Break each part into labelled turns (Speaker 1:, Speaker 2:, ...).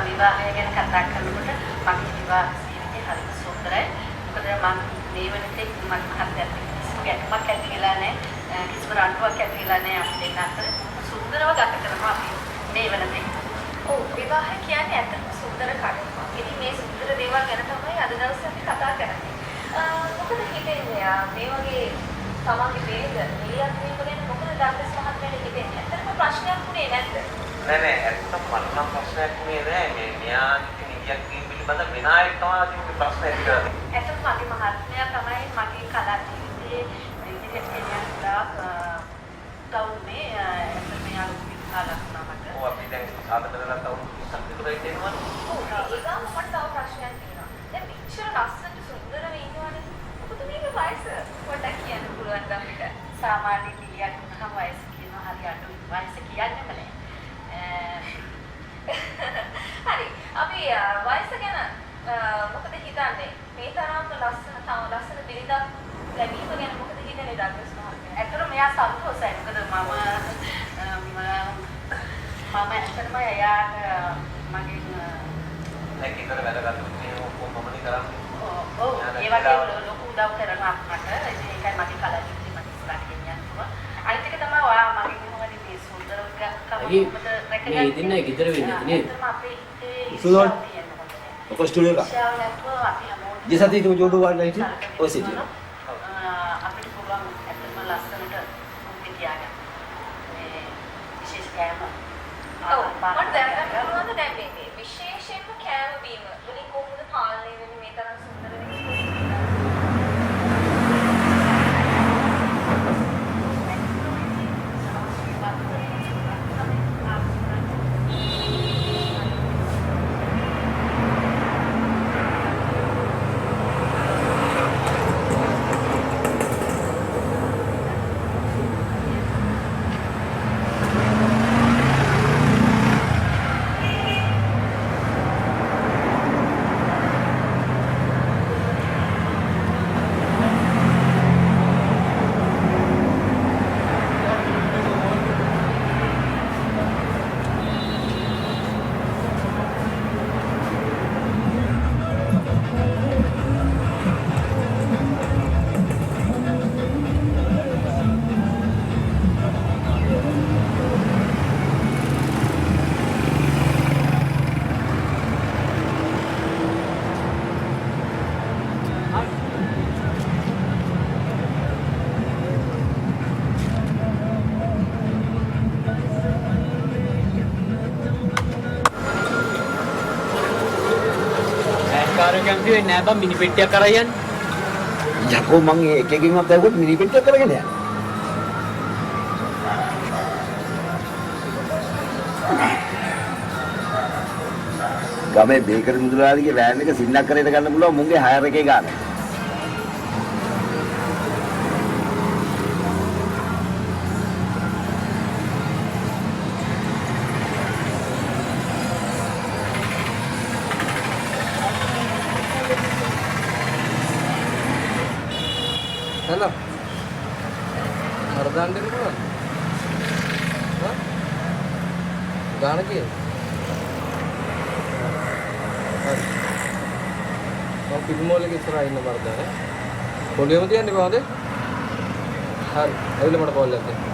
Speaker 1: විවාහය ගැන කතා කරනකොට මගේ විවාහ ජීවිතේ හරිම සුන්දරයි. මොකද මම මේ වෙනතේ මම මහත්යත් කිසිම ගැටුමක් ඇති වෙලා නැහැ. කිසිම රණ්ඩුවක් ඇති වෙලා නැහැ අපි දෙන්න අතර. සුන්දරව ගත කරනවා අපි මේ වෙනතේ.
Speaker 2: ඔව් විවාහය කියන්නේ ඇත්තටම සුන්දර කටයුත්තක්. ඉතින් මේ සුන්දර දේවල් ගැන තමයි අද දවසේ අපි කතා කරන්නේ. මොකද හිතෙන්නේ මේ වගේ තමන්ගේ බේද නිලියක් වීම ගැන මොකද ඩාක්ටර්ස් මහත්මයාට හිතෙන්නේ? ඇත්තටම ප්‍රශ්නයක් වුණේ නැද්ද?
Speaker 3: නෑ ඇත්තටම මට ප්‍රශ්නයක් නේ නෑ මේ න්‍යායික නිදියක් වීම පිළිබඳ විනායක තමයි ප්‍රශ්න ඇති කරන්නේ.
Speaker 1: ඇත්තටම මගේ මහත්මයා තමයි මගේ කලා ජීවිතයේ ඉදිරියට ගෙනියන්නලා තවුනේ ඇත්තටම යා කාලක් නමකට.
Speaker 3: ඔව් අපි දැන් සාධක කරලා තවුරු 20ක් විතර ඉඳිනවා.
Speaker 2: ඔව් ඒකම මට තව ප්‍රශ්නයක් තියෙනවා. දැන් මෙච්චර ලස්සනට සුන්දරව ඉන්නවනේ. මොකද මේක වයස පොඩ්ඩක් කියන්න පුළුවන් නම් අපිට.
Speaker 1: සාමාන්‍ය නිලියක් වුණාම වයස කියනවා හරි අඩුයි. වයස කියන්නේම නෑ.
Speaker 2: හරි අපි වයස ගැන මොකද හිතන්නේ මේ තරම්ම ලස්සන ලස්සන බිරිඳක් ලැබීම ගැන මොකද හිතන්නේ ඩාක්ටර්ස් මහත්මයා?
Speaker 1: ඇත්තටම මෙයා සතුටුසයි. මොකද මම ඇත්තටම එයාට මගෙන්
Speaker 3: නැකිතර වැඩ ගන්නවා ඔක්කොම මමනේ කරන්නේ.
Speaker 1: ඔව් ඒ වගේ ලොකු උදව් කරනවා අපට. ඒකයි මගේ කලා ජීවිතේ මට ඉස්සරහට ගෙනියන්නවා. අනිත් එක තමයි ඔයා මගේ මොනවද මේ සුන්දර
Speaker 4: මේ ඉදින්නේ ගෙදර වෙන්නේ නේද?
Speaker 1: සුදෝල්
Speaker 4: ඔක ස්ටුඩියෝ එක. ජෙසති තුම ජෝඩු වල හිටිය ඔය සිටිය.
Speaker 1: අපිට පුළුවන් ඇත්තටම ලස්සනට මුක්ති තියාගන්න. මේ විශේෂ කෑම.
Speaker 2: ඔව් මට දැනගන්න පුළුවන්ද දැන් මේ විශේෂයෙන්ම කෑම බීම වලින් කොහොමද පාලනය වෙන්නේ මේ තරම් සුන්දර වෙන්නේ?
Speaker 4: කැමති වෙන්නේ නැහැ බං මිනි පෙට්ටියක් කරා යන්නේ.
Speaker 5: යකෝ මං එකකින්වත් දැවුවොත් මිනි පෙට්ටියක් කරගෙන යනවා. ගමේ බේකරි මුදලාලිගේ වෑන් එක සින්නක් කරේට ගන්න පුළුවන් මුන්ගේ හයර් එකේ ගාන.
Speaker 4: Hello. Hardan දෙන්න පුළුවන්. හා? ගාන කීයද? හරි. මම පිටමෝලේ ඉස්සරහා ඉන්න වර්ධන. පොලියම තියන්නේ කොහොමද? හරි. ඇවිල්ලා මට කෝල් එකක් දෙන්න.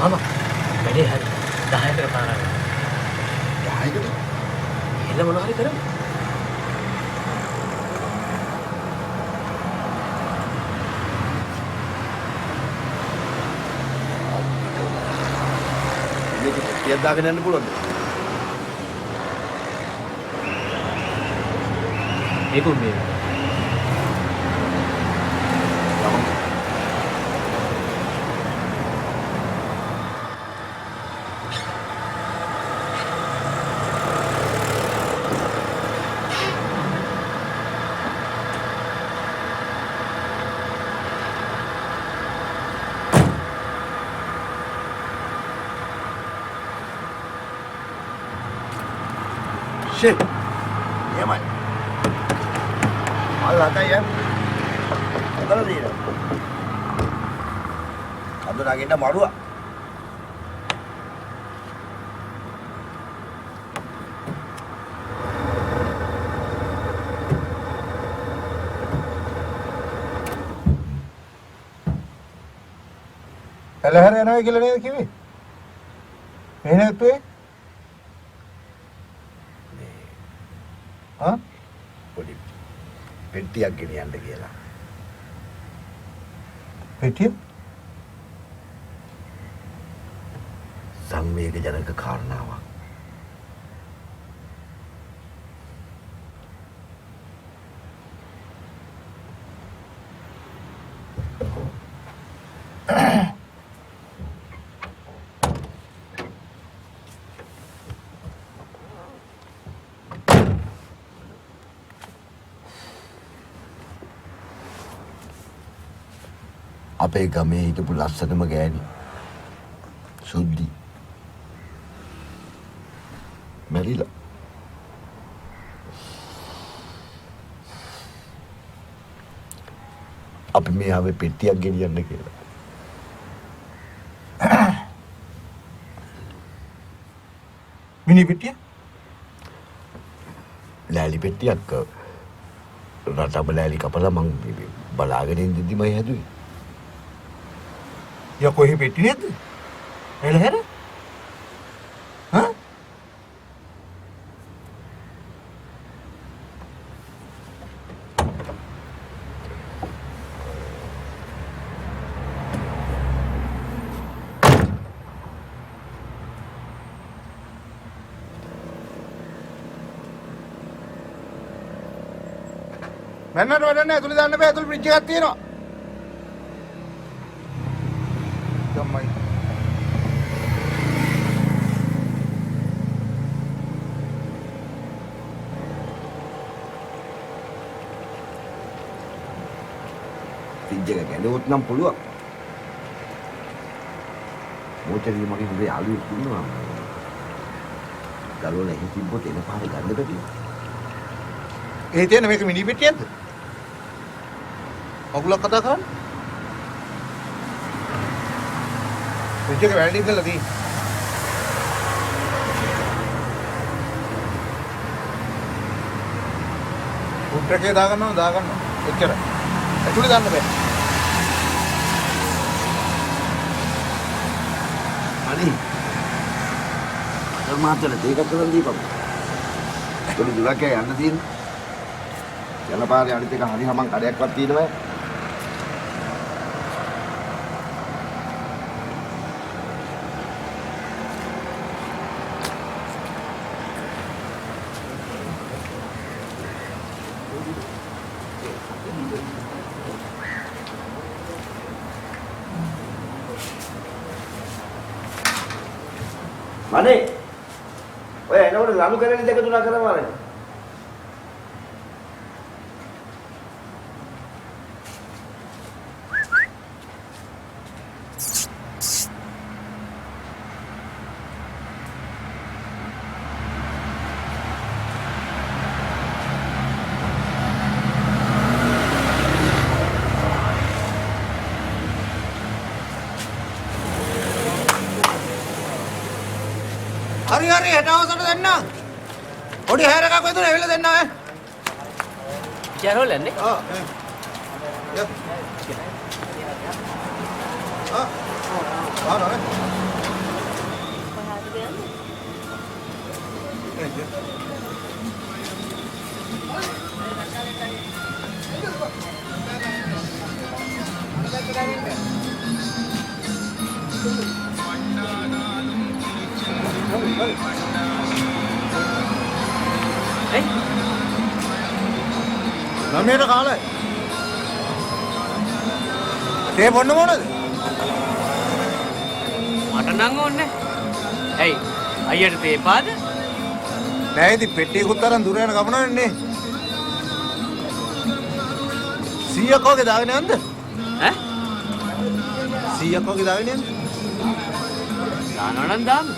Speaker 6: මාමා වැඩේ හරි 10කට පාරක්
Speaker 5: 10කට
Speaker 6: එළ මොනවා හරි කරමු
Speaker 5: මේක ටිකක් දාගෙන යන්න පුළුවන්ද?
Speaker 6: මේක මේ
Speaker 5: ෂේ. යමයි. මල් හතයි යම්. හදලා දෙන්න. අද නගින්න මරුවා.
Speaker 7: එලහර යනවා කියලා නේද කිව්වේ? එහෙනම් තුේ? ආ?
Speaker 5: පොඩි පෙට්ටියක් ගෙනියන්න කියලා.
Speaker 7: පෙට්ටිය?
Speaker 5: සංවේගජනක කාරණාවක්. අපේ ගමේ හිටපු ලස්සනම ගෑණි සුද්දි මැරිලා. අපි මේ ආවේ පෙට්ටියක් ගෙනියන්න කියලා.
Speaker 7: මිනි පෙට්ටිය?
Speaker 5: ලෑලි පෙට්ටියක් රටම ලෑලි කපලා මං බලාගෙන ඉඳිද්දි මම හැදුවේ.
Speaker 7: යා කොහේ පෙට්ටි නේද? එලහර? හා? මන්නට වැඩ නැහැ. ඇතුළේ දාන්න බෑ. ඇතුළේ ෆ්‍රිජ් එකක් තියෙනවා. ගම්මයි.
Speaker 5: ෆ්‍රිජ් එක ගැලුවොත් නම් පුළුවන්. මොකටද මගේ හොඳ යාළුවෙක් ඉන්නවා. ගලවලා එහෙ තිබ්බොත් එන පාරේ ගන්න බැහැ.
Speaker 7: ඒ තියෙන මේක මිනි පෙට්ටියක්ද? ඔගොල්ලෝ කතා කරන්නේ? ෆ්‍රිජ් එක වැල්ඩින් කරලා තියෙන්නේ. උඩ එකේ දාගන්නවා. එච්චරයි. ඇතුලේ දාන්න බෑ.
Speaker 5: අනේ. අතමාතල දෙකක් කරලා දීපම්. පොඩි දුරක් යන්න තියෙන්නේ. යන පාරේ අනිත් එක හරි හමන් කඩයක්වත් තියෙනවා. මනේ ඔය එනකොට ලනු කරන්නේ දෙක තුනක් කරවන්නේ.
Speaker 7: හරි හෙටවසට දෙන්න. පොඩි හැර එකක් වෙතුන එවිල දෙන්න ඈ.
Speaker 6: කියරෝල් යන්නේ?
Speaker 7: ආ. යක්. ආ. ආ නෑ. නමේට කාලේ තේ බොන්න මොනද?
Speaker 6: මට නම් ඕනේ. ඇයි? අයියට තේ පාද?
Speaker 7: නෑ ඉතින් පෙට්ටියකුත් අරන් දුර යන ගමන වෙන්නේ. 100ක් වගේ දාගෙන යන්නද?
Speaker 6: ඈ?
Speaker 7: 100ක් වගේ දාගෙන යන්න.
Speaker 6: දානවා නම් දාමු.